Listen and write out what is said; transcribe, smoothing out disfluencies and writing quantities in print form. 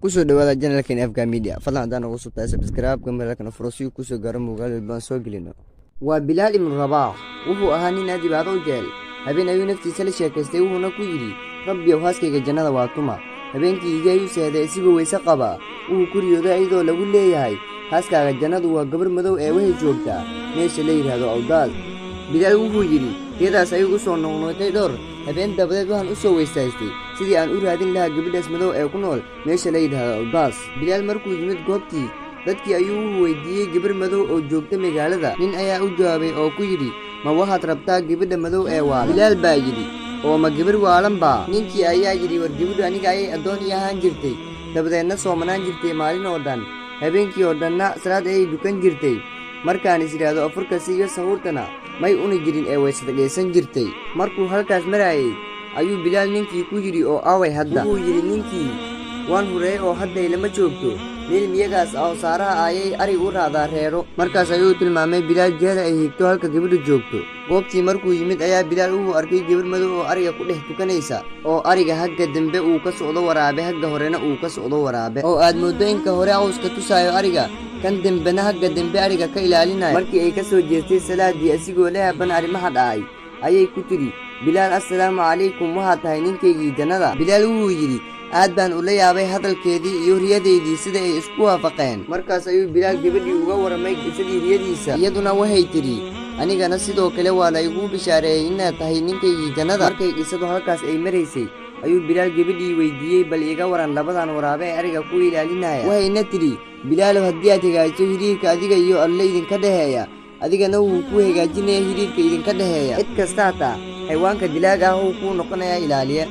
kusoo dhawaada channelkan FK Media fadlan hadaan ugu subtaa subscribe gambarka furosiyo kusoo gaaro muuqaal baan soo gelino waa Bilal ibn Rabah wuxuu ahaa nin aad ibaado u jecel habeen ayuu naftiisa la sheekaystay wuxuuna ku yiri rabbiyow haaskayga jannada waa tuma habeenkii ayuu seeday isagoo weyse qaba wuxuu ku riyooday ayadoo lagu leeyahay haaskaaga jannadu waa gabar madow ee waxay joogtaa meesha la yiraahdo Awdaad Bilal wuxuu yiri geedaas ayuu u soo noqnoqday dhor habeen dabadeed waxaan u soo weysaystay sidii aan u raadin lahaa gabadhaas madow ee ku nool meesha la yiraahdo Awdaad Bilal markuu yimid goobtii dadkii ayuu weydiiyay gabar madow oo joogta magaalada nin ayaa u jawaabay oo ku yiri ma waxaad rabtaa gabadha madow ee waa Bilal baa yiri oo ma gabar waalan baa ninkii ayaa yiri war gabadha aniga ay adoon yahaan jirtay dabadeedna soomanaan jirtay maalin oo dhan habeenkii oo dhanna salaad ay dukan jirtay markaan isiraado afurka siiyo sahurtana may una jirin ee weysada geesan jirtay markuu halkaas maraayay ayuu Bilal ninkii ku yiri oo aaway hadda uu yiri ninkii waan hurey oo hadda lama joogto meel miyagaas oo saaraha ayay ari u raadaan reero markaas ayuu tilmaamay Bilal jeeda ay higto halka gabadhu joogto goobtii markuu yimid ayaa Bilal uu arkay gabar madow oo ariga ku dhex tukanaysa oo ariga hagga dambe uu ka socdo waraabe hagga horena uu ka socdo waraabe oo aad moodo in ka hore awska tusaayo ariga kan dambena hagga dambe ariga ka ilaalinay markii ay ka soo jeestay salaadii asigoo leeyahay arimaha dhacay ayay ku tiri Bilal assalaamu calaykum waxa tahay ninkaygii jannada Bilal wuu yiri aad baan u la yaabay hadalkeedii iyo riyadeedii sida ay isku waafaqeen markaas ayuu Bilal gabadhii uga waramay qisadii riyadiisa iyaduna waxay tiri anigana sidoo kale waa la igu bishaareeyay inaad tahay ninkaygii jannada markay qisadu halkaas ay maraysay ayuu Bilal gabadhii weydiiyay bal iga waran labadan waraabe ee ariga ku ilaalinaya waxayna tiri Bilal haddii aad hagaajiso xiriirka adiga iyo Alle idinka dhaheeya adigana wuu ku hagaajinayaa xiriirka idinka dhaheeya cid kasta xayawaanka dilaaga ah uu ku noqonayaa ilaaliye